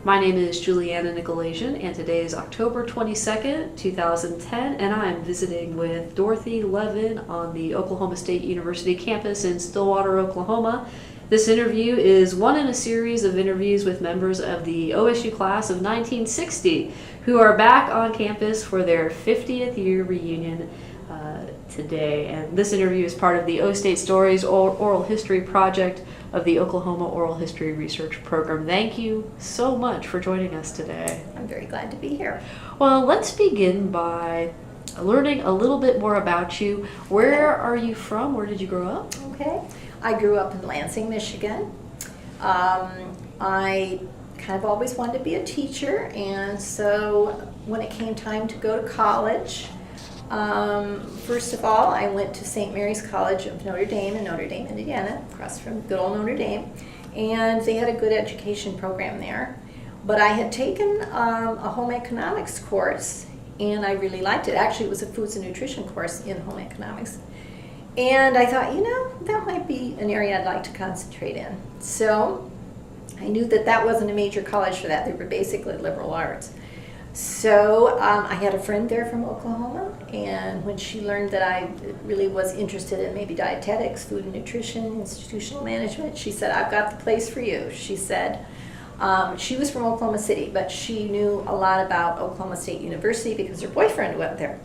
My name is Juliana Nykolaiszyn, and today is October 22nd, 2010, and I am visiting with Dorothy Leven on the Oklahoma State University campus in Stillwater, Oklahoma. This interview is one in a series of interviews with members of the OSU class of 1960 who are back on campus for their 50th year reunion today. And this interview is part of the O State Stories Oral History Project of the Oklahoma Oral History Research Program. Thank you so much for joining us today. I'm very glad to be here. Well, let's begin by learning a little bit more about you. Where are you from? Where did you grow up? Okay. I grew up in Lansing, Michigan. I kind of always wanted to be a teacher, and so when it came time to go to college, first of all, I went to St. Mary's College of Notre Dame in Notre Dame, Indiana, across from good old Notre Dame, and they had a good education program there. But I had taken a home economics course, and I really liked it. Actually, it was a foods and nutrition course in home economics. And I thought, that might be an area I'd like to concentrate in. So I knew that that wasn't a major college for that. They were basically liberal arts. So I had a friend there from Oklahoma, and when she learned that I really was interested in maybe dietetics, food and nutrition, institutional management, she said, I've got the place for you. She said, she was from Oklahoma City, but she knew a lot about Oklahoma State University because her boyfriend went there.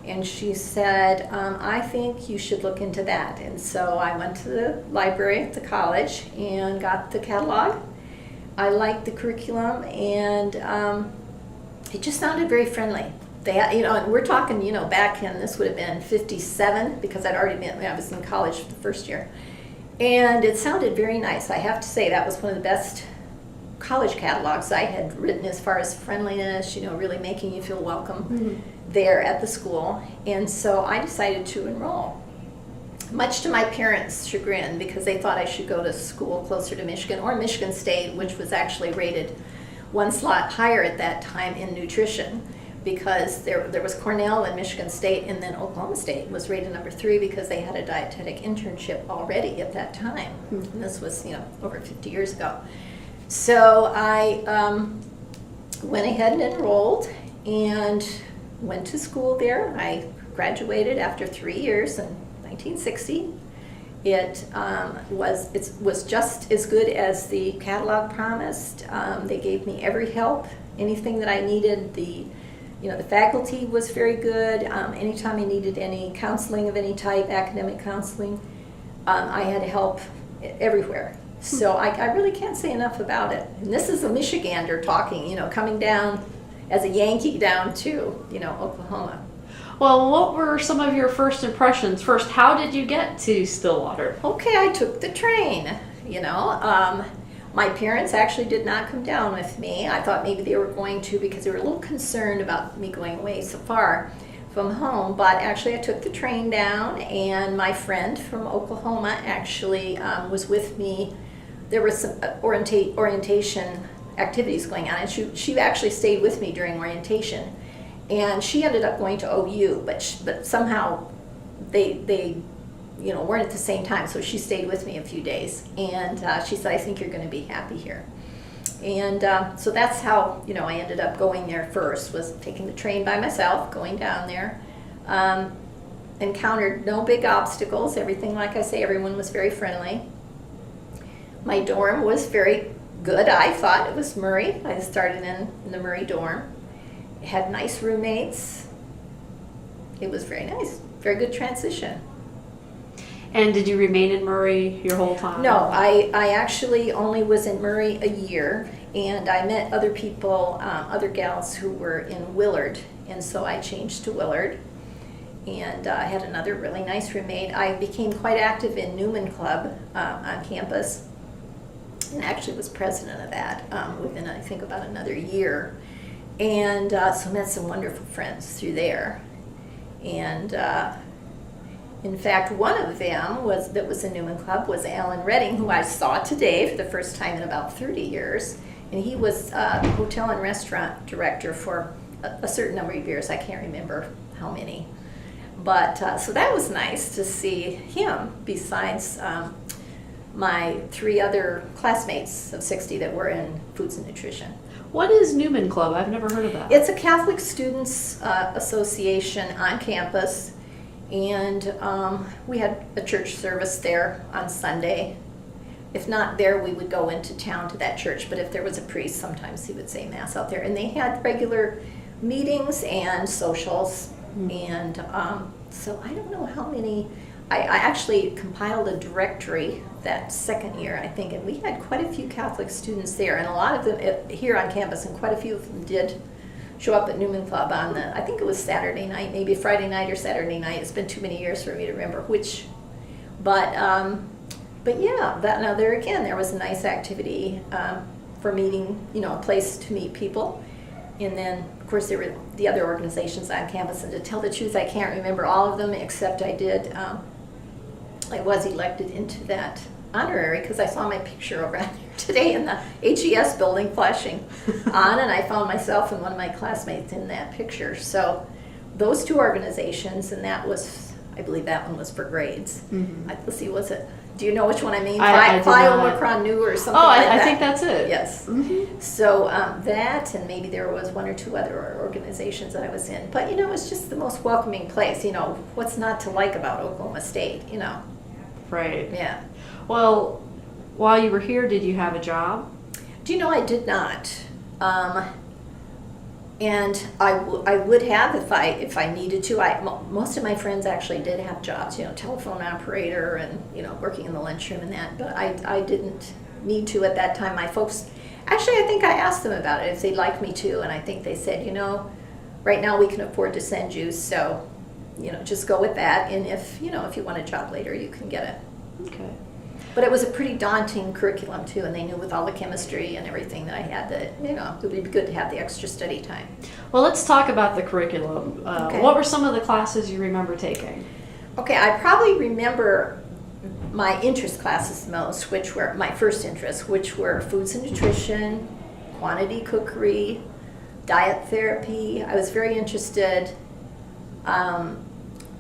And she said, I think you should look into that. And so I went to the library at the college and got the catalog. I liked the curriculum, and it just sounded very friendly. They had, and we're talking, back in, this would have been 57, because I'd already been, I was in college for the first year. And it sounded very nice. I have to say that was one of the best college catalogs I had written as far as friendliness, really making you feel welcome there at the school. And so I decided to enroll, much to my parents' chagrin, because they thought I should go to school closer to Michigan, or Michigan State, which was actually rated one slot higher at that time in nutrition, because there was Cornell and Michigan State, and then Oklahoma State was rated number 3 because they had a dietetic internship already at that time. And this was over 50 years ago. So I went ahead and enrolled and went to school there. I graduated after 3 years in 1960. It was just as good as the catalog promised. They gave me every help, anything that I needed. The faculty was very good. Anytime I needed any counseling of any type, academic counseling, I had help everywhere. So I really can't say enough about it. And this is a Michigander talking, coming down as a Yankee down to, Oklahoma. Well, what were some of your first impressions? First, how did you get to Stillwater? Okay, I took the train, My parents actually did not come down with me. I thought maybe they were going to, because they were a little concerned about me going away so far from home. But actually I took the train down, and my friend from Oklahoma actually was with me. There was some orientation activities going on, and she actually stayed with me during orientation. And she ended up going to OU, but somehow they weren't at the same time, so she stayed with me a few days. And she said, I think you're going to be happy here. And so that's how, I ended up going there first, was taking the train by myself, going down there. Encountered no big obstacles. Everything, like I say, everyone was very friendly. My dorm was very good. I thought it was Murray. I started in the Murray dorm. Had nice roommates. It was very nice. Very good transition. And did you remain in Murray your whole time? No, I actually only was in Murray a year, and I met other people, other gals who were in Willard, and so I changed to Willard. And I had another really nice roommate. I became quite active in Newman Club on campus, and actually was president of that within, I think, about another year. And so met some wonderful friends through there. And in fact, one of them that was in Newman Club was Alan Redding, who I saw today for the first time in about 30 years. And he was the hotel and restaurant director for a certain number of years. I can't remember how many. But so that was nice to see him, besides my 3 other classmates of 60 that were in foods and nutrition. What is Newman Club? I've never heard of that. It's a Catholic Students Association on campus, and we had a church service there on Sunday. If not there, we would go into town to that church, but if there was a priest, sometimes he would say Mass out there. And they had regular meetings and socials, and so I don't know how many. I actually compiled a directory that second year, I think, and we had quite a few Catholic students there, and a lot of them here on campus, and quite a few of them did show up at Newman Club on the, I think it was Saturday night, maybe Friday night or Saturday night. It's been too many years for me to remember which, but yeah, that, now there again, there was a nice activity for meeting, a place to meet people. And then, of course, there were the other organizations on campus, and to tell the truth, I can't remember all of them, except I was elected into that honorary because I saw my picture over there today in the HES building flashing on, and I found myself and one of my classmates in that picture. So those two organizations, and that was, I believe that one was for grades. Let's see, was it? Do you know which one I mean? Phi Omicron Nu or something like that? I think that's it. Yes. So that, and maybe there was one or two other organizations that I was in. But, it's just the most welcoming place. What's not to like about Oklahoma State, Right. Yeah. Well, while you were here, did you have a job? Do you know, I did not. And I would have if I needed to. Most of my friends actually did have jobs, telephone operator and, working in the lunchroom and that. But I didn't need to at that time. My folks, actually, I think I asked them about it, if they'd like me to. And I think they said, right now we can afford to send you, so just go with that, and if you want a job later, you can get it. Okay. But it was a pretty daunting curriculum too, and they knew with all the chemistry and everything that I had that it would be good to have the extra study time. Well, let's talk about the curriculum. Okay. What were some of the classes you remember taking? Okay, I probably remember my interest classes most, which were my first interests, which were foods and nutrition, quantity cookery, diet therapy. I was very interested.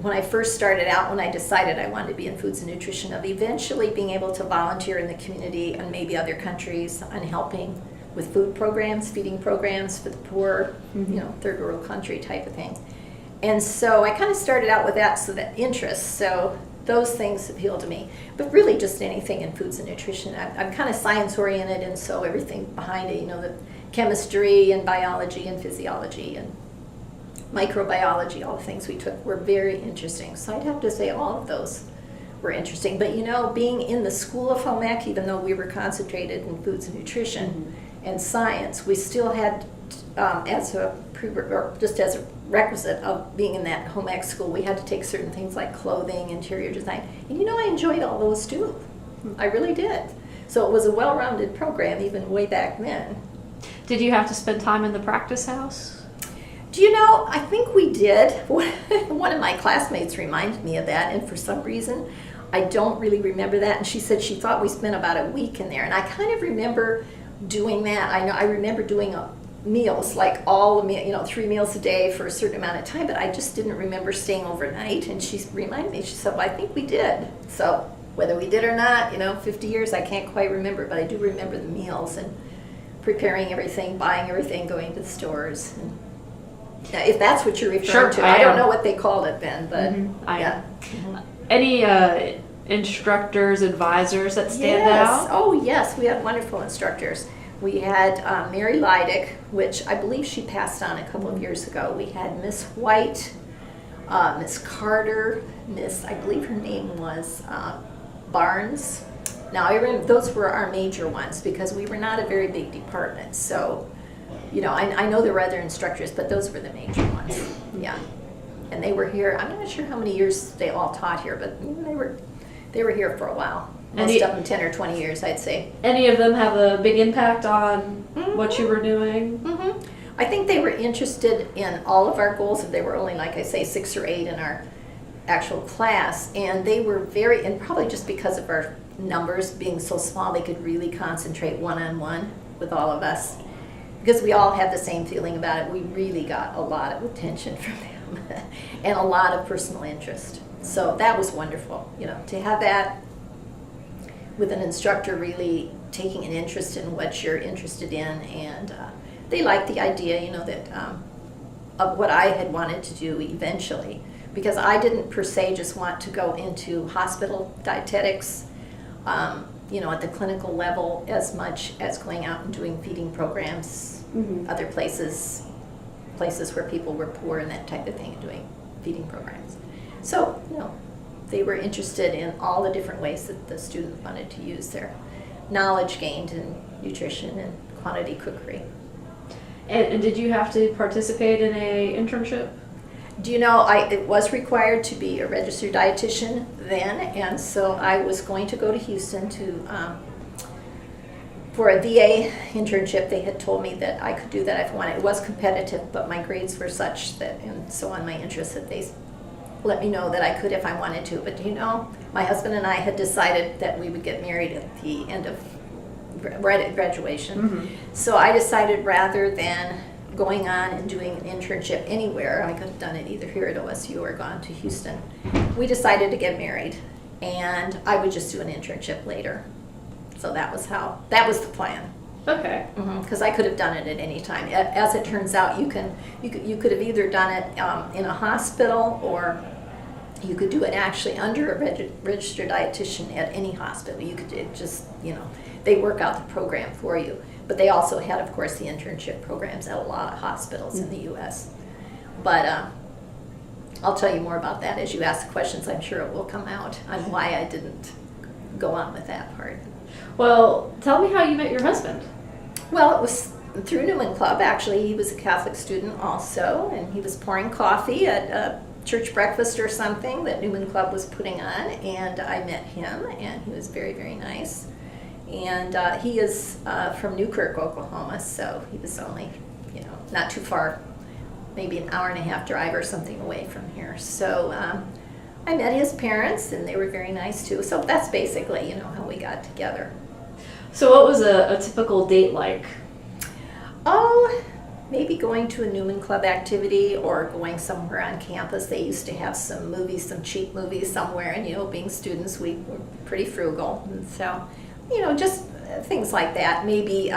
When I first started out, when I decided I wanted to be in foods and nutrition, of eventually being able to volunteer in the community and maybe other countries on helping with food programs, feeding programs for the poor, third world country type of thing. And so I kind of started out with that interest. So those things appeal to me, but really just anything in foods and nutrition. I'm kind of science oriented, and so everything behind it, the chemistry and biology and physiology and microbiology, all the things we took were very interesting. So I'd have to say all of those were interesting. But being in the School of Home Ec, even though we were concentrated in foods and nutrition and science, we still had, as a requisite of being in that home ec school, we had to take certain things like clothing, interior design, and I enjoyed all those too. I really did. So it was a well-rounded program even way back then. Did you have to spend time in the practice house? Do I think we did. One of my classmates reminded me of that, and for some reason, I don't really remember that. And she said she thought we spent about a week in there, and I kind of remember doing that. I remember doing meals, like all the 3 meals a day for a certain amount of time, but I just didn't remember staying overnight. And she reminded me. She said, "Well, I think we did." So whether we did or not, 50 years, I can't quite remember, but I do remember the meals and preparing everything, buying everything, going to the stores. And if that's what you're referring to. I don't know what they called it then, but yeah. Any instructors, advisors that stand out? Oh, yes. We had wonderful instructors. We had Mary Leidick, which I believe she passed on a couple of years ago. We had Miss White, Miss Carter, I believe her name was Barnes. Now, I remember those were our major ones because we were not a very big department. So, I know there were other instructors, but those were the major ones. Yeah. And they were here, I'm not sure how many years they all taught here, but they were here for a while. Most of them 10 or 20 years, I'd say. Any of them have a big impact on what you were doing? I think they were interested in all of our goals. There were only, like I say, 6 or 8 in our actual class. And they were and probably just because of our numbers being so small, they could really concentrate one-on-one with all of us. Because we all had the same feeling about it. We really got a lot of attention from them and a lot of personal interest. So that was wonderful, to have that with an instructor really taking an interest in what you're interested in, and they liked the idea, that of what I had wanted to do eventually, because I didn't per se just want to go into hospital dietetics, at the clinical level as much as going out and doing feeding programs, other places where people were poor and that type of thing, and doing feeding programs. So, they were interested in all the different ways that the students wanted to use their knowledge gained in nutrition and quantity cookery. And did you have to participate in a internship? Do you know, it was required to be a registered dietitian then, and so I was going to go to Houston for a VA internship. They had told me that I could do that if I wanted. It was competitive, but my grades were such that, and so on my interest, that they let me know that I could if I wanted to. But my husband and I had decided that we would get married at the end of, right at graduation. So I decided rather than going on and doing an internship anywhere, I could have done it either here at OSU or gone to Houston. We decided to get married, and I would just do an internship later. So that was the plan. Okay. Because I could have done it at any time. As it turns out, you could have either done it in a hospital, or you could do it actually under a registered dietitian at any hospital. You could they work out the program for you. But they also had, of course, the internship programs at a lot of hospitals in the U.S. But I'll tell you more about that as you ask questions. I'm sure it will come out on why I didn't go on with that part. Well, tell me how you met your husband. Well, it was through Newman Club, actually. He was a Catholic student also, and he was pouring coffee at a church breakfast or something that Newman Club was putting on, and I met him, and he was very, very nice. And he is from Newkirk, Oklahoma, so he was only, not too far, maybe an hour and a half drive or something away from here. So I met his parents, and they were very nice too. So that's basically, how we got together. So what was a typical date like? Oh, maybe going to a Newman Club activity or going somewhere on campus. They used to have some movies, some cheap movies somewhere, and being students, we were pretty frugal, and so just things like that. Maybe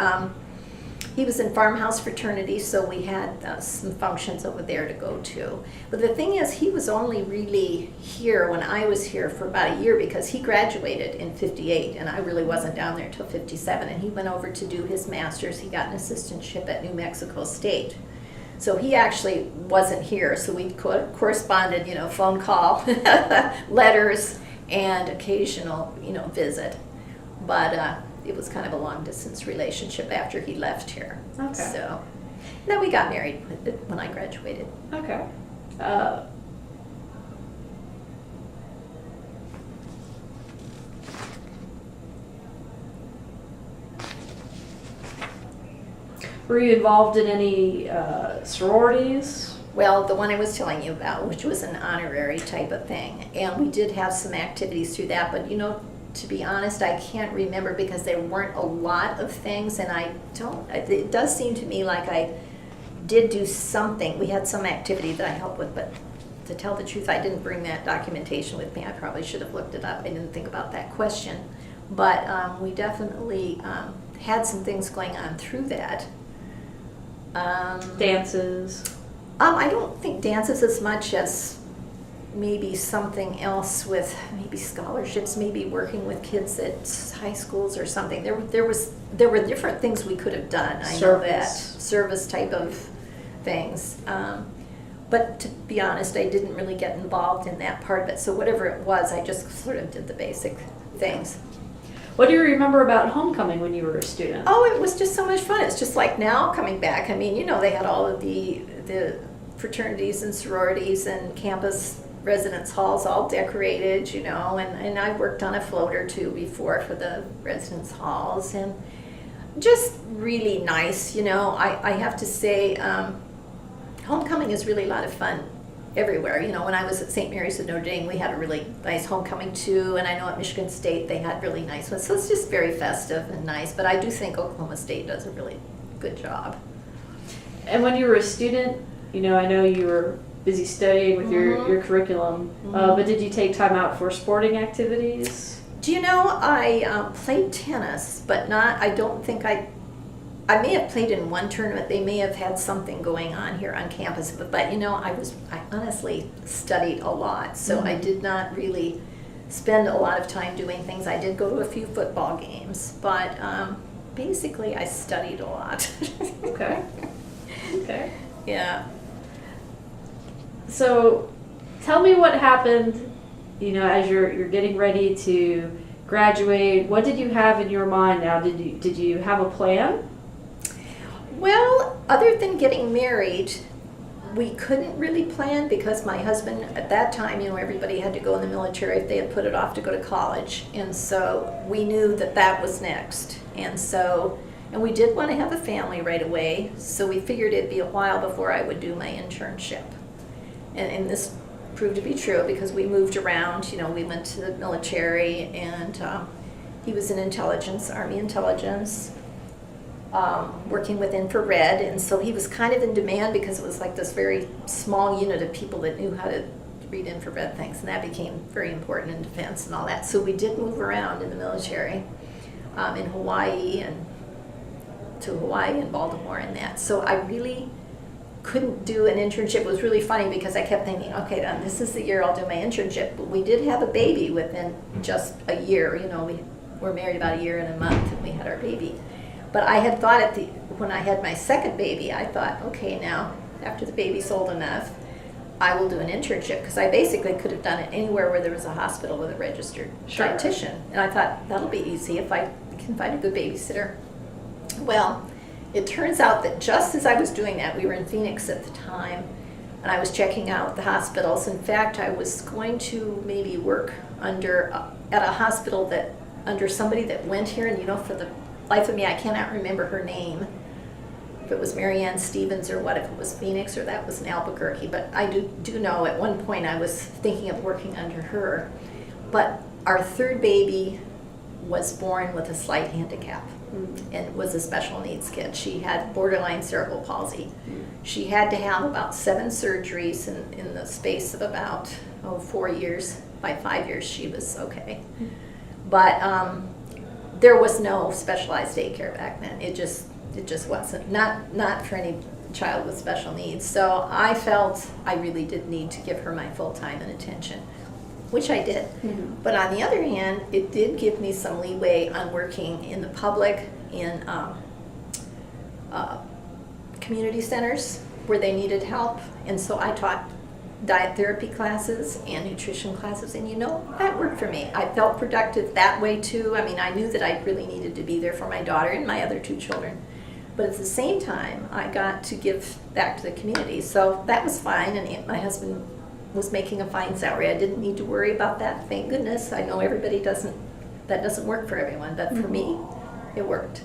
he was in farmhouse fraternity, so we had some functions over there to go to. But the thing is, he was only really here when I was here for about a year, because he graduated in 58, and I really wasn't down there till 57, and he went over to do his master's. He got an assistantship at New Mexico State. So he actually wasn't here, so we corresponded, phone call, letters, and occasional, visit. But it was kind of a long-distance relationship after he left here. Okay. So then we got married when I graduated. Okay. Were you involved in any sororities? Well, the one I was telling you about, which was an honorary type of thing. And we did have some activities through that, but to be honest, I can't remember, because there weren't a lot of things, and it does seem to me like I did do something. We had some activity that I helped with, but to tell the truth, I didn't bring that documentation with me. I probably should have looked it up. I didn't think about that question. But we definitely had some things going on through that. Dances? I don't think dances as much as maybe something else, with maybe scholarships, maybe working with kids at high schools or something. There were different things we could have done. I know that service type of things. But to be honest, I didn't really get involved in that part of it. So whatever it was, I just sort of did the basic things. What do you remember about homecoming when you were a student? Oh, it was just so much fun. It's just like now coming back. I mean, they had all of the fraternities and sororities and campus residence halls all decorated, and I worked on a float or two before for the residence halls, and just really nice. I have to say, homecoming is really a lot of fun everywhere. When I was at St. Mary's at Notre Dame, we had a really nice homecoming too, and I know at Michigan State they had really nice ones. So it's just very festive and nice, but I do think Oklahoma State does a really good job. And when you were a student, I know you were busy studying with your curriculum, but did you take time out for sporting activities? Do you know, I played tennis, but I don't think I I may have played in one tournament. They may have had something going on here on campus, but you know, I honestly studied a lot, so I did not really spend a lot of time doing things. I did go to a few football games, but basically I studied a lot. Okay. Okay. Yeah. So, tell me what happened, you know, as you're getting ready to graduate. What did you have in your mind now? Did you have a plan? Well, other than getting married, we couldn't really plan because my husband at that time, you know, everybody had to go in the military if they had put it off to go to college. And so we knew that that was next. And we did want to have a family right away. So we figured it'd be a while before I would do my internship. And this proved to be true because we moved around. You know, we went to the military, and he was in intelligence, Army intelligence, working with infrared, and so he was kind of in demand because it was like this very small unit of people that knew how to read infrared things, and that became very important in defense and all that. So we did move around in the military, in Hawaii and Baltimore and that. So I really couldn't do an internship. It was really funny because I kept thinking, okay, then this is the year I'll do my internship. But we did have a baby within just a year. You know, we were married about a year and a month, and we had our baby. But I had thought when I had my second baby, I thought, okay, now after the baby's old enough, I will do an internship, because I basically could have done it anywhere where there was a hospital with a registered dietitian. And I thought that'll be easy if I can find a good babysitter. Well, it turns out that just as I was doing that, we were in Phoenix at the time, and I was checking out the hospitals. In fact, I was going to maybe work at a hospital under somebody that went here, and you know, for the life of me, I cannot remember her name. If it was Marianne Stevens or what, if it was Phoenix or that was in Albuquerque. But I do know at one point I was thinking of working under her. But our third baby was born with a slight handicap and was a special needs kid. She had borderline cerebral palsy. She had to have about 7 surgeries in the space of about 4 years. By 5 years she was okay. But there was no specialized daycare back then. It just wasn't, not for any child with special needs. So I felt I really did need to give her my full time and attention, which I did. Mm-hmm. But on the other hand, it did give me some leeway on working in the public, in community centers where they needed help. And so I taught diet therapy classes and nutrition classes, and you know, that worked for me. I felt productive that way too. I mean, I knew that I really needed to be there for my daughter and my other 2 children. But at the same time, I got to give back to the community. So that was fine, and my husband was making a fine salary. I didn't need to worry about that, thank goodness. I know that doesn't work for everyone, but for me, it worked.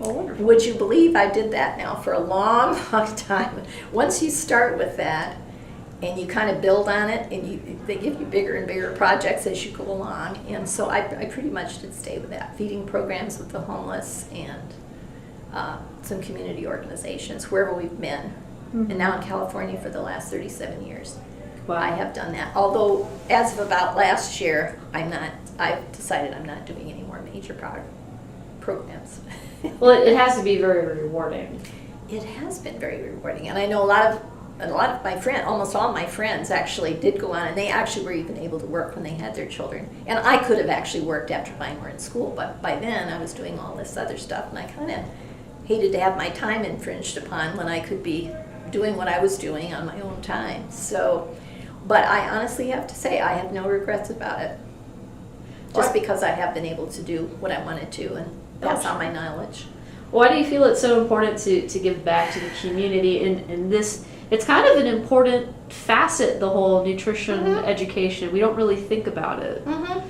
Oh, wonderful. Would you believe I did that now for a long, long time? Once you start with that, and you kind of build on it, and they give you bigger and bigger projects as you go along. And so I pretty much did stay with that, feeding programs with the homeless and some community organizations, wherever we've been. Mm-hmm. And now in California for the last 37 years. Wow. I have done that. Although, as of about last year, I've decided I'm not doing any more major programs. Well, it has to be very rewarding. It has been very rewarding. And I know a lot of my friends, almost all my friends actually did go on, and they actually were even able to work when they had their children. And I could have actually worked after mine were in school, but by then I was doing all this other stuff, and I kind of hated to have my time infringed upon when I could be doing what I was doing on my own time. So, but I honestly have to say I have no regrets about it, just because I have been able to do what I wanted to and pass on my knowledge. Why do you feel it's so important to give back to the community in this? It's kind of an important facet, the whole nutrition education. We don't really think about it. Mm-hmm.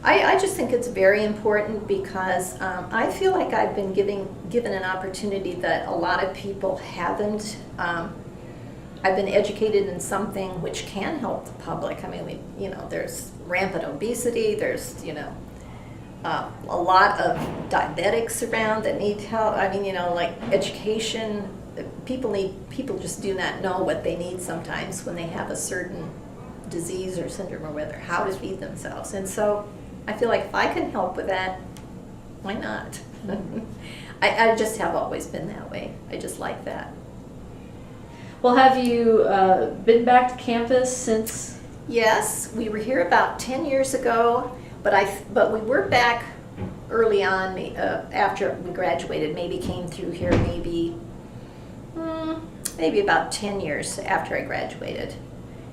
I just think it's very important because I feel like I've been given an opportunity that a lot of people haven't. I've been educated in something which can help the public. I mean, there's rampant obesity. There's, a lot of diabetics around that need help. I mean, like education. People just do not know what they need sometimes when they have a certain disease or syndrome or whether how to feed themselves. And so I feel like if I can help with that, why not? I just have always been that way. I just like that. Well, have you been back to campus since? Yes, we were here about 10 years ago, but we were back early on after we graduated. Maybe came through here maybe about 10 years after I graduated.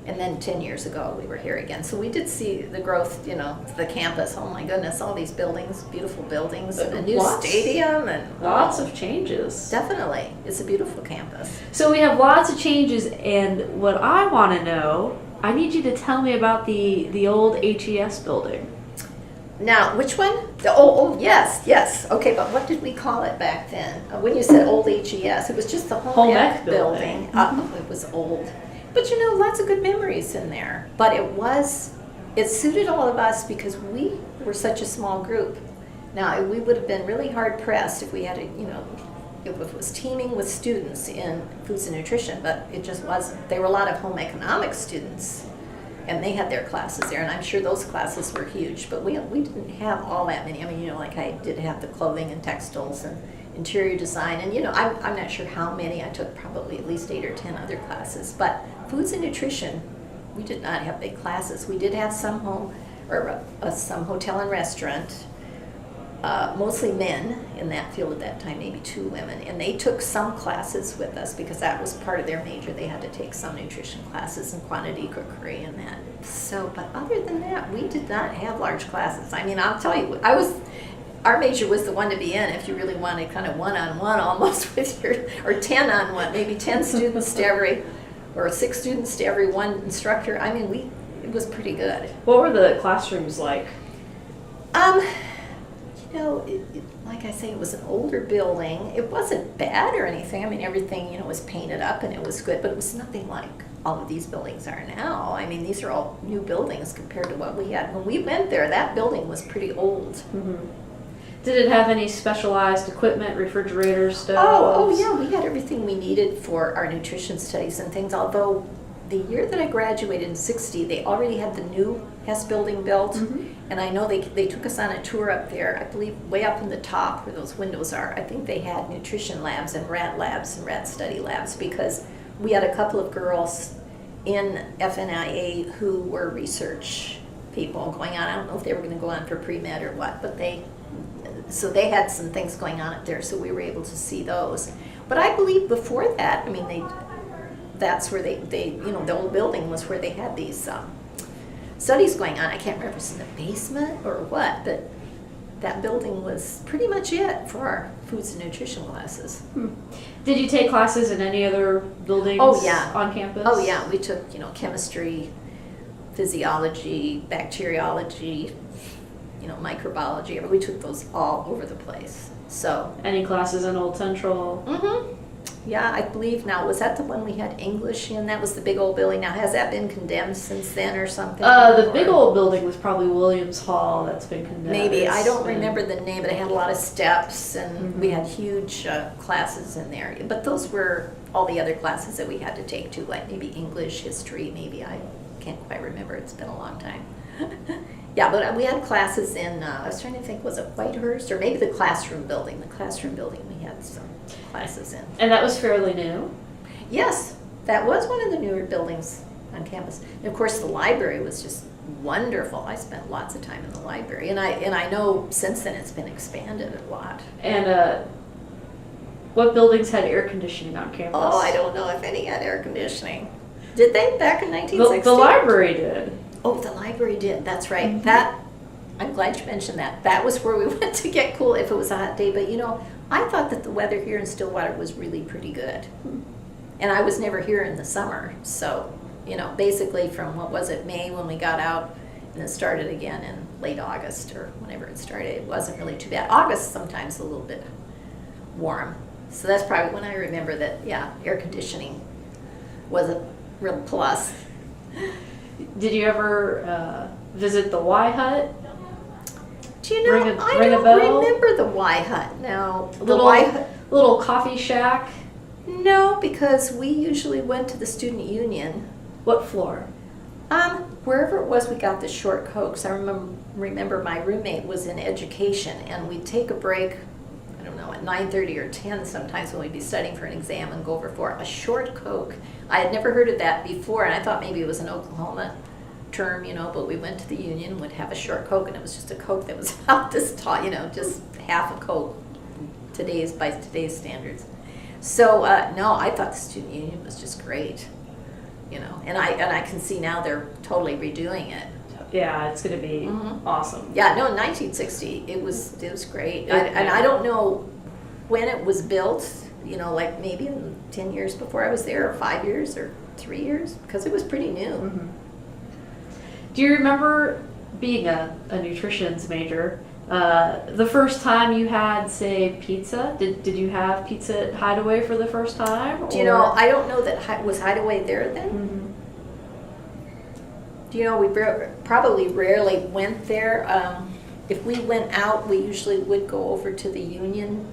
And then 10 years ago we were here again. So we did see the growth, the campus. Oh my goodness, all these buildings, beautiful buildings, and a new stadium, and lots of changes. Definitely, it's a beautiful campus. So we have lots of changes, and what I want to know, I need you to tell me about the old HES building. Now, which one? Yes. Okay, but what did we call it back then? When you said old HES, it was just the home ec building. It was old. But lots of good memories in there. But it suited all of us because we were such a small group. Now, we would have been really hard pressed if we had if it was teaming with students in foods and nutrition, but it just wasn't. There were a lot of home economics students, and they had their classes there, and I'm sure those classes were huge, but we didn't have all that many. I mean, like I did have the clothing and textiles and interior design, and I'm not sure how many. I took probably at least 8 or 10 other classes, but foods and nutrition, we did not have big classes. We did have some some hotel and restaurant, mostly men in that field at that time, maybe 2 women, and they took some classes with us because that was part of their major. They had to take some nutrition classes and quantity cookery and that. So, but other than that, we did not have large classes. I mean, I'll tell you, our major was the one to be in if you really wanted kind of one-on-one almost with or 10-on-1, maybe 10 students to every, or 6 students to every one instructor. I mean, it was pretty good. What were the classrooms like? Like I say, it was an older building. It wasn't bad or anything. I mean, everything, was painted up and it was good, but it was nothing like all of these buildings are now. I mean, these are all new buildings compared to what we had. When we went there, that building was pretty old. Mm-hmm. Did it have any specialized equipment, refrigerators, stoves? Oh yeah, we had everything we needed for our nutrition studies and things, although the year that I graduated in '60, they already had the new Hess building built, and I know they took us on a tour up there, I believe way up in the top where those windows are. I think they had nutrition labs and rat study labs because we had a couple of girls in FNIA who were research people going on. I don't know if they were going to go on for pre-med or what, but they had some things going on up there, so we were able to see those. But I believe before that, I mean, that's where they the old building was where they had these studies going on. I can't remember if it was in the basement or what, but that building was pretty much it for our foods and nutrition classes. Did you take classes in any other buildings on campus? Oh yeah, we took chemistry, physiology, bacteriology, microbiology. We took those all over the place. So any classes in Old Central? Yeah, I believe now, was that the one we had English in? That was the big old building. Now, has that been condemned since then or something? The big old building was probably Williams Hall that's been condemned. Maybe. I don't remember the name, but it had a lot of steps, and we had huge classes in there. But those were all the other classes that we had to take too, like maybe English, history, maybe. I can't quite remember. It's been a long time. Yeah, but we had classes in, I was trying to think, was it Whitehurst or maybe the classroom building? The classroom building we had some classes in. And that was fairly new? Yes, that was one of the newer buildings on campus. And of course, the library was just wonderful. I spent lots of time in the library, and I know since then it's been expanded a lot. And what buildings had air conditioning on campus? Oh, I don't know if any had air conditioning. Did they back in 1960? The library did. Oh, the library did. That's right. I'm glad you mentioned that. That was where we went to get cool if it was a hot day. But I thought that the weather here in Stillwater was really pretty good. And I was never here in the summer. So, basically from, May when we got out, and it started again in late August or whenever it started, it wasn't really too bad. August sometimes a little bit warm. So that's probably when I remember that, air conditioning was a real plus. visit the Y Hut? Do you know, I don't remember the Y Hut now. Little coffee shack? No, because we usually went to the student union. What floor? Wherever it was, we got the short cokes. I remember my roommate was in education, and we'd take a break, I don't don't know, at 9:30 or 10 sometimes when we'd be studying for an exam and go over for a short Coke. I had never heard of that before, and I thought maybe it was an Oklahoma term, but we went to the Union, would have a short Coke, and it was just a Coke that was about this tall, just half a Coke by today's standards. So no, I thought the student union was just great, and I can see now they're totally redoing it. Yeah, it's going to be awesome. Yeah, no, in 1960 it was great, and I don't know when it was built. Like maybe in 10 years before I was there, or 5 years, or 3 years, because it was pretty new. Mm-hmm. Do you remember being a nutrition's major? The first time you had, say, pizza? Did you have pizza at Hideaway for the first time? I don't know that was Hideaway there then. Mm-hmm. We probably rarely went there. If we went out, we usually would go over to the Union,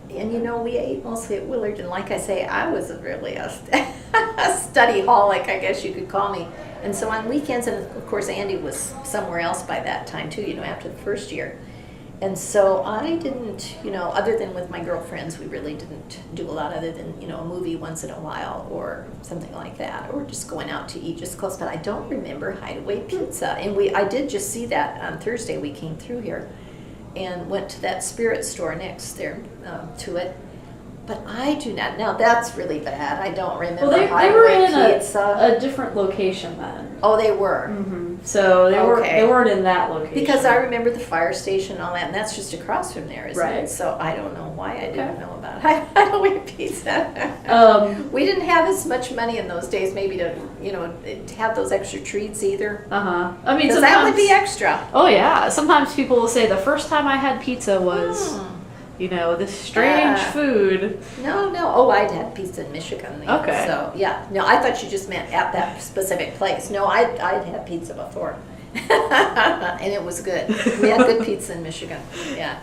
and we ate mostly at Willard. And like I say, I was really a study holic, I guess you could call me. And so on weekends, and of course Andy was somewhere else by that time too, after the first year. And so I didn't, other than with my girlfriends, we really didn't do a lot other than, a movie once in a while or something like that, or just going out to eat just close. But I don't remember Hideaway Pizza. And I did just see that on Thursday. We came through here and went to that spirit store next there to it. But I do not. Now that's really bad. I don't remember. Well, they Hideaway were in Pizza. a different location then. Oh, they were. Mm-hmm. So they weren't in that location. Because I remember the fire station and all that, and that's just across from there, isn't right. it? So I don't know why I didn't know about Hideaway Pizza. We didn't have as much money in those days, maybe to to have those extra treats either. I mean, because that would be extra. Oh yeah. Sometimes people will say the first time I had pizza was. This strange food. No. Oh, I'd had pizza in Michigan. Okay. So, yeah. No, I thought you just meant at that specific place. No, I'd had pizza before. And it was good. We had good pizza in Michigan. Yeah.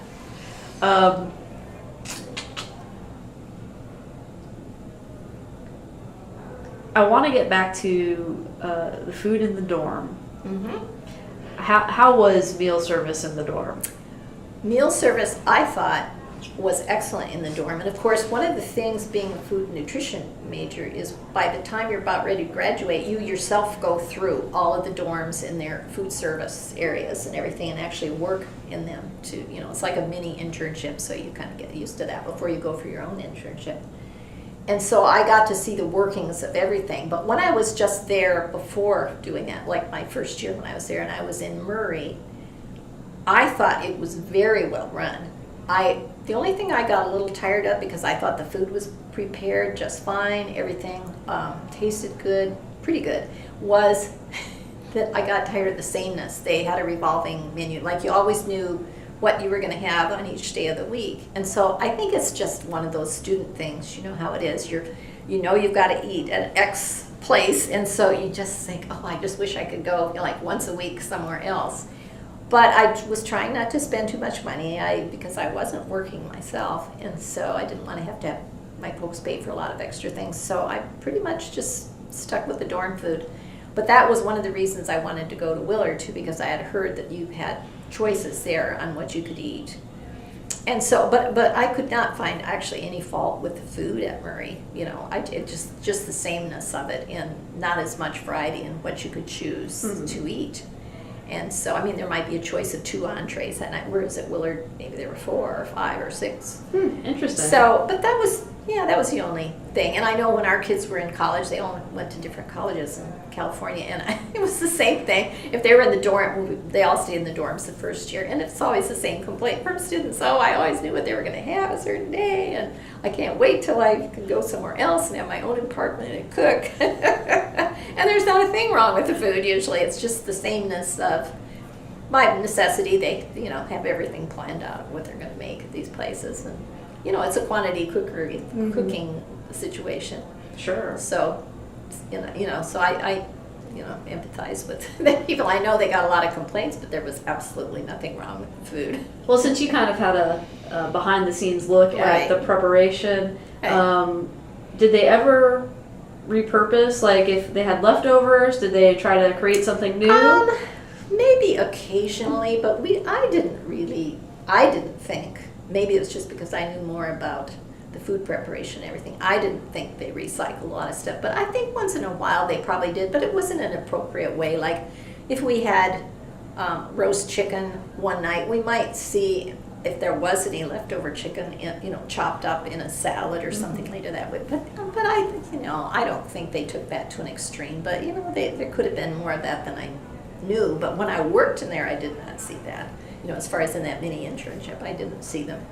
I want to get back to the food in the dorm. Mm-hmm. How was meal service in the dorm? Meal service, I thought, was excellent in the dorm. And of course, one of the things being a food and nutrition major is by the time you're about ready to graduate, you yourself go through all of the dorms in their food service areas and everything and actually work in them to, it's like a mini internship, so you kind of get used to that before you go for your own internship. And so I got to see the workings of everything. But when I was just there before doing that, like my first year when I was there and I was in Murray, I thought it was very well run. The only thing I got a little tired of, because I thought the food was prepared just fine, everything tasted good, pretty good, was that I got tired of the sameness. They had a revolving menu, like you always knew what you were going to have on each day of the week. And so I think it's just one of those student things. You know how it is. You've got to eat at X place, and so you just think, oh, I just wish I could go like once a week somewhere else. But I was trying not to spend too much money because I wasn't working myself, and so I didn't want to have my folks pay for a lot of extra things. So I pretty much just stuck with the dorm food. But that was one of the reasons I wanted to go to Willard too, because I had heard that you had choices there on what you could eat. And so, but I could not find actually any fault with the food at Murray. It just the sameness of it, and not as much variety in what you could choose to eat. And so, I mean, there might be a choice of 2 entrees that night, whereas at Willard, maybe there were 4 or 5 or 6. Interesting. So, but that was the only thing. And I know when our kids were in college, they all went to different colleges in California, and it was the same thing. If they were in the dorm, they all stayed in the dorms the first year, and it's always the same complaint from students. Oh, I always knew what they were going to have a certain day, and I can't wait till I can go somewhere else and have my own apartment and cook. And there's not a thing wrong with the food usually. It's just the sameness of, by necessity, they have everything planned out what they're going to make at these places, and it's a quantity cooking situation. Sure. So, so I empathize with the people. I know they got a lot of complaints, but there was absolutely nothing wrong with the food. Well, since you kind of had a behind-the-scenes look at the preparation, did they ever repurpose? Like, if they had leftovers, did they try to create something new? Maybe occasionally, but I didn't think maybe it was just because I knew more about the food preparation and everything. I didn't think they recycled a lot of stuff, but I think once in a while they probably did, but it wasn't an appropriate way. Like if we had roast chicken one night, we might see if there was any leftover chicken, chopped up in a salad or something later that way. But I don't think they took that to an extreme. But there could have been more of that than I knew. But when I worked in there, I did not see that. As far as in that mini internship, I didn't see them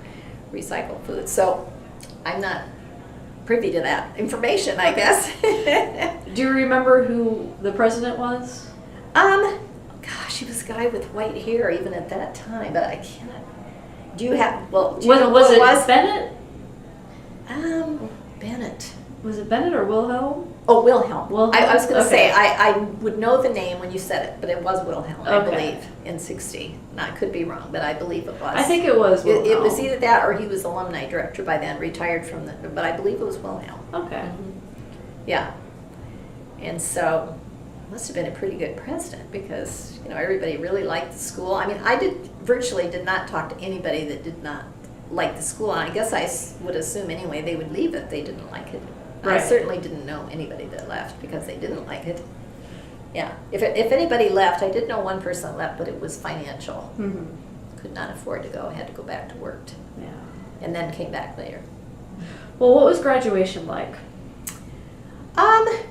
recycle food. So I'm not privy to that information, I guess. Do you remember who the president was? Gosh, he was a guy with white hair even at that time, but I cannot. Do you have? Well, do you know was who it was? Bennett? Bennett. Was it Bennett or Wilhelm? Oh, Wilhelm. I was going to Okay. say I would know the name when you said it, but it was Wilhelm, I Okay. believe, in '60. And I could be wrong, but I believe it was. I think it was Wilhelm. It was either that or he was alumni director by then, retired from the. But I believe it was Wilhelm. Okay. Yeah. And so, must have been a pretty good president because everybody really liked the school. I mean, I virtually did not talk to anybody that did not like the school, and I guess I would assume anyway they would leave if they didn't like it. Right. I certainly didn't know anybody that left because they didn't like it. Yeah. If anybody left, I did know one person left, but it was financial. Mm-hmm. Could not afford to go. Had to go back to work. Yeah. And then came back later. Well, what was graduation like?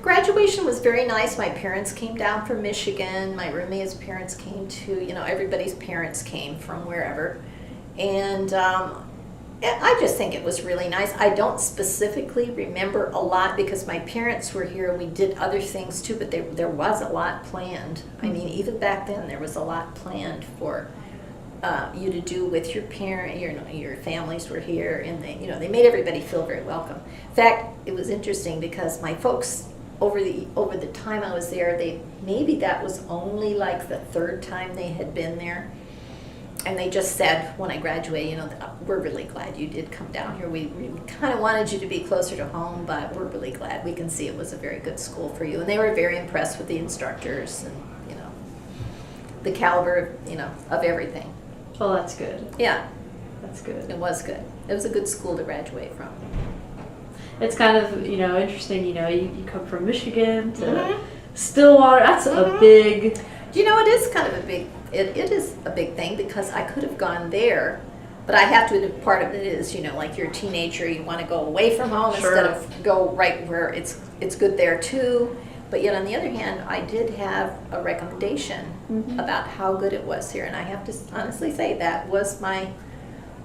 Graduation was very nice. My parents came down from Michigan. My roommate's parents came too. Everybody's parents came from wherever. And I just think it was really nice. I don't specifically remember a lot because my parents were here and we did other things too, but there was a lot planned. I mean, even back then there was a lot planned for you to do with your parent. Your families were here, and they made everybody feel very welcome. In fact, it was interesting because my folks over the time I was there, maybe that was only like the third time they had been there. And they just said when I graduated, we're really glad you did come down here. We kind of wanted you to be closer to home, but we're really glad we can see it was a very good school for you. And they were very impressed with the instructors and the caliber of everything. Well, that's good. Yeah, That's good. it was good. It was a good school to graduate from. It's kind of, interesting, you come from Michigan to Mhm. Stillwater. That's a big... It is kind of it is a big thing because I could have gone there, but I have to admit part of it is, like you're a teenager, you want to go away from home Sure. instead of go right where it's good there too. But yet on the other hand, I did have a recommendation about how good it was here, and I have to honestly say that was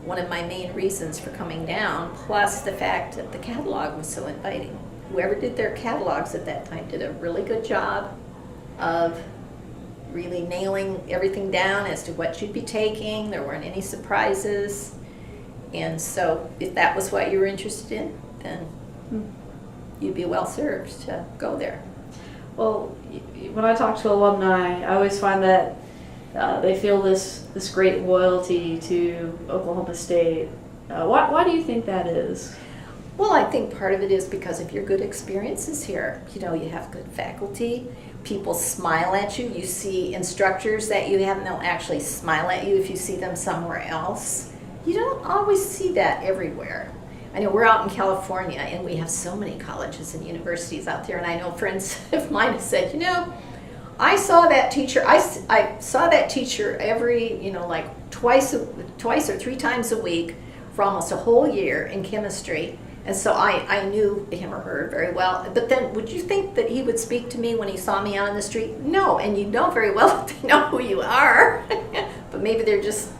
one of my main reasons for coming down, plus the fact that the catalog was so inviting. Whoever did their catalogs at that time did a really good job of really nailing everything down as to what you'd be taking. There weren't any surprises. And so if that was what you were interested in, then you'd be well served to go there. Well, when I talk to alumni, I always find that they feel this great loyalty to Oklahoma State. Why do you think that is? Well, I think part of it is because of your good experiences here. You have good faculty. People smile at you. You see instructors that you have, and they'll actually smile at you if you see them somewhere else. You don't always see that everywhere. I know we're out in California, and we have so many colleges and universities out there, and I know friends of mine have said, I saw that teacher. I saw that teacher every, like twice or three times a week for almost a whole year in chemistry. And so I knew him or her very well. But then would you think that he would speak to me when he saw me out on the street? No, and you know very well that they know who you are. But maybe they're just,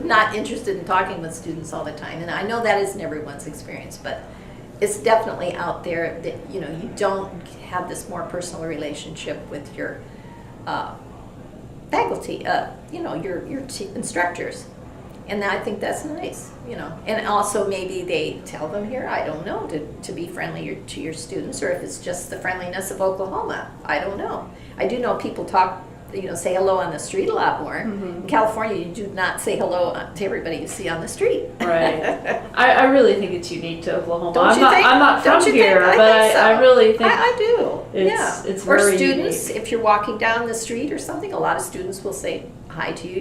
not interested in talking with students all the time. And I know that isn't everyone's experience, but it's definitely out there that, you don't have this more personal relationship with your faculty, your instructors. And I think that's nice, And also maybe they tell them here, I don't know, to be friendly to your students, or if it's just the friendliness of Oklahoma. I don't know. I do know people say hello on the street a lot more. In California, you do not say hello to everybody you see on the street. Right. I really think it's unique to Oklahoma. Don't you think? I'm not Don't from you here, think? but I think so. I really think I do. it's or very students, unique. if you're walking down the street or something, a lot of students will say hi to you,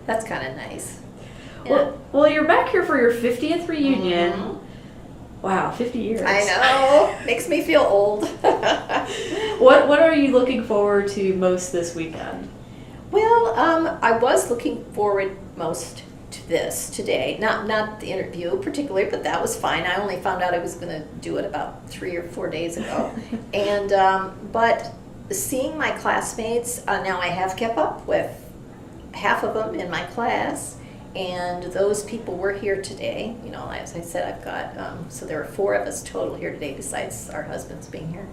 that's kind of nice. Yeah. Well, you're back here for your 50th reunion. Mm-hmm. Wow, 50 years. I know. Makes me feel old. What are you looking forward to most this weekend? Well, I was looking forward most to this today. Not the interview particularly, but that was fine. I only found out I was going to do it about 3 or 4 days ago. And but seeing my classmates, now I have kept up with half of them in my class, and those people were here today. You know, as I said, I've got, so there are 4 of us total here today besides our husbands being here.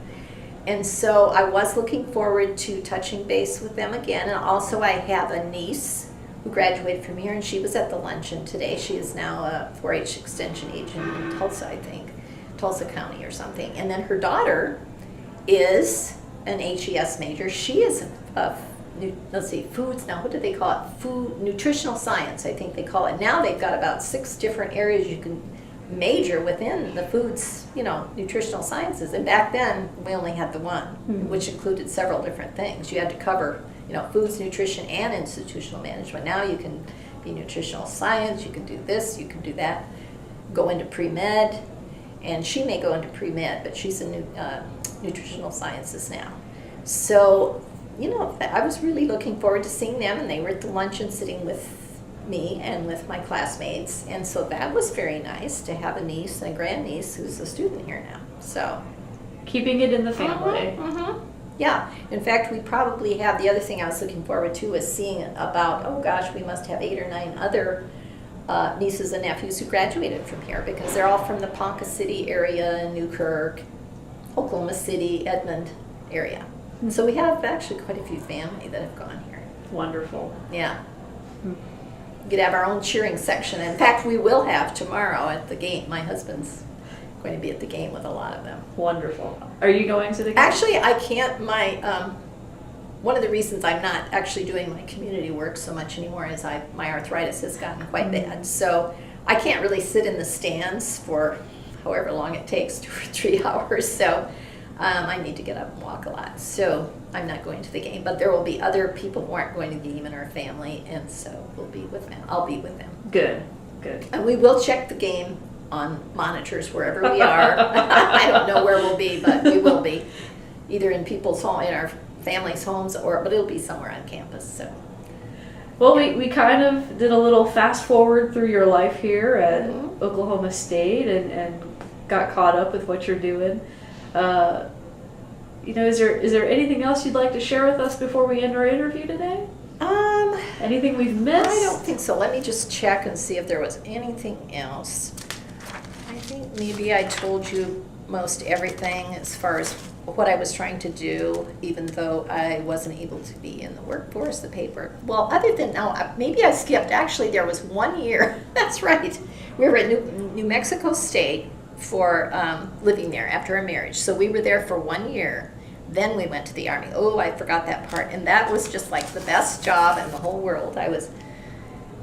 And so I was looking forward to touching base with them again. And also I have a niece who graduated from here, and she was at the luncheon today. She is now a 4-H extension agent in Tulsa, I think, Tulsa County or something. And then her daughter is an HES major. She is foods, now what do they call it? Food, nutritional science, I think they call it. Now they've got about 6 different areas you can major within the foods, nutritional sciences. And back then, we only had the one, which included several different things. You had to cover, foods, nutrition, and institutional management. Now you can be nutritional science, you can do this, you can do that, go into pre-med, and she may go into pre-med, but she's in nutritional sciences now. So, I was really looking forward to seeing them, and they were at the luncheon sitting with me and with my classmates, and so that was very nice to have a niece and a grandniece who's a student here now. So keeping it in the family. Yeah, in fact, we probably have, the other thing I was looking forward to was seeing about, oh gosh, we must have 8 or 9 other nieces and nephews who graduated from here, because they're all from the Ponca City area, Newkirk, Oklahoma City, Edmond area. And so we have actually quite a few family that have gone here. Wonderful. Yeah. We could have our own cheering section. In fact, we will have tomorrow at the game. My husband's going to be at the game with a lot of them. Wonderful. Are you going to the game? Actually, I can't. One of the reasons I'm not actually doing my community work so much anymore is my arthritis has gotten quite bad. So I can't really sit in the stands for however long it takes, 2 or 3 hours. So I need to get up and walk a lot. So I'm not going to the game, but there will be other people who aren't going to the game in our family, and so we'll be with them. I'll be with them. Good. And we will check the game on monitors wherever we are. I don't know where we'll be, but we will be either in people's home, in our families' homes, but it'll be somewhere on campus. So. Well, we kind of did a little fast forward through your life here at Oklahoma State and got caught up with what you're doing. Is there anything else you'd like to share with us before we end our interview today? Anything we've missed? I don't think so. Let me just check and see if there was anything else. I think maybe I told you most everything as far as what I was trying to do, even though I wasn't able to be in the workforce, the paper. Well, other than, maybe I skipped. Actually, there was 1 year. That's right. We were at New Mexico State for living there after our marriage. So we were there for 1 year. Then we went to the Army. Oh, I forgot that part. And that was just like the best job in the whole world. I was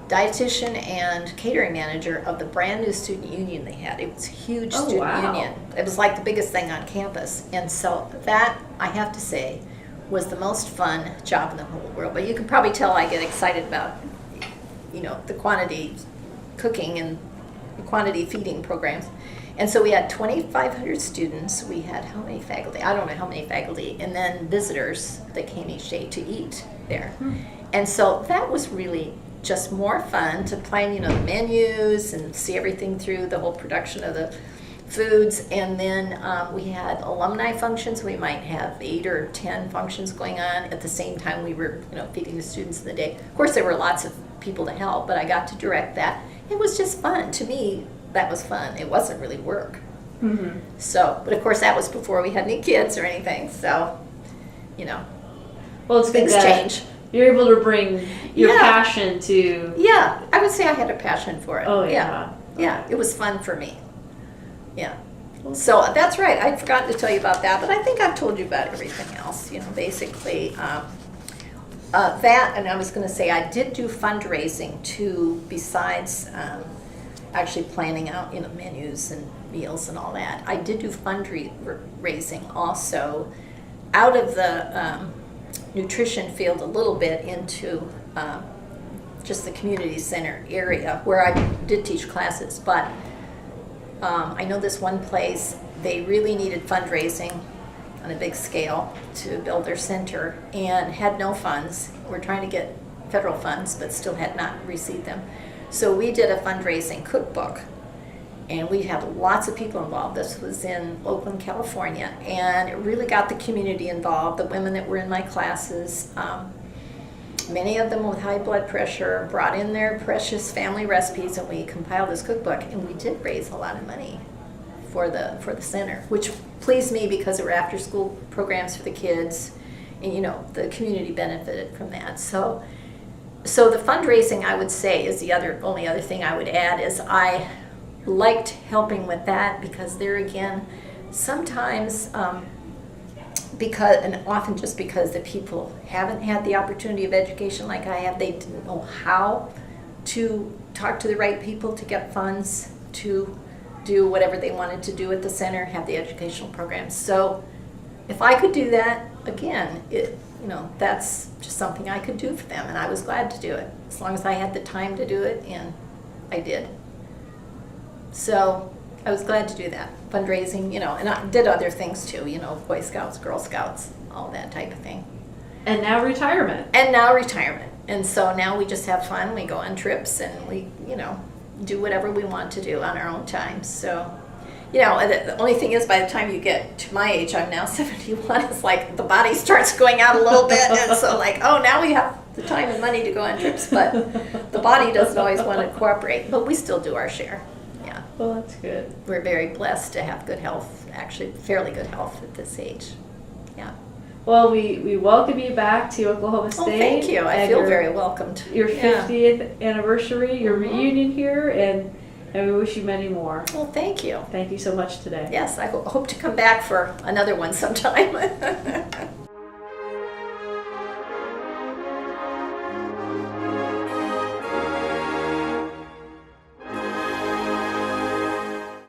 dietitian and catering manager of the brand new student union they had. It was a huge student union. It was like the biggest thing on campus. And so that, I have to say, was the most fun job in the whole world. But you can probably tell I get excited about, the quantity cooking and quantity feeding programs. And so we had 2,500 students. We had how many faculty? I don't know how many faculty. And then visitors that came each day to eat there. And so that was really just more fun to plan, the menus and see everything through the whole production of the foods. And then we had alumni functions. We might have 8 or 10 functions going on at the same time we were, feeding the students in the day. Of course, there were lots of people to help, but I got to direct that. It was just fun. To me, that was fun. It wasn't really work. So, but of course, that was before we had any kids or anything. So, well, it's things change. You're able to bring your passion to. Yeah, I would say I had a passion for it. Oh yeah. Yeah, it was fun for me. Yeah. So that's right. I'd forgotten to tell you about that, but I think I've told you about everything else. Basically that, and I was going to say I did do fundraising too, besides actually planning out menus and meals and all that. I did do fundraising also out of the nutrition field a little bit into just the community center area where I did teach classes, but I know this one place, they really needed fundraising on a big scale to build their center and had no funds. We're trying to get federal funds, but still had not received them. So we did a fundraising cookbook, and we had lots of people involved. This was in Oakland, California, and it really got the community involved, the women that were in my classes. Many of them with high blood pressure brought in their precious family recipes, and we compiled this cookbook, and we did raise a lot of money for the center, which pleased me because there were after school programs for the kids, and the community benefited from that. So the fundraising, I would say, is the only other thing I would add is I liked helping with that because there again, sometimes and often just because the people haven't had the opportunity of education like I have, they didn't know how to talk to the right people to get funds to do whatever they wanted to do at the center, have the educational programs. So if I could do that, again, that's just something I could do for them, and I was glad to do it, as long as I had the time to do it, and I did. So I was glad to do that, fundraising, and I did other things too, Boy Scouts, Girl Scouts, all that type of thing. And now retirement. And so now we just have fun, we go on trips, and we, do whatever we want to do on our own time. So, the only thing is, by the time you get to my age, I'm now 71, it's like the body starts going out a little bit, and so now we have the time and money to go on trips, but the body doesn't always want to cooperate, but we still do our share. Yeah. Well, that's good. We're very blessed to have good health, actually fairly good health at this age. Yeah. Well, we welcome you back to Oklahoma State. Oh, thank you. I feel very welcomed. Your 50th anniversary, your reunion here, and we wish you many more. Well, thank you. Thank you so much today. Yes, I hope to come back for another one sometime.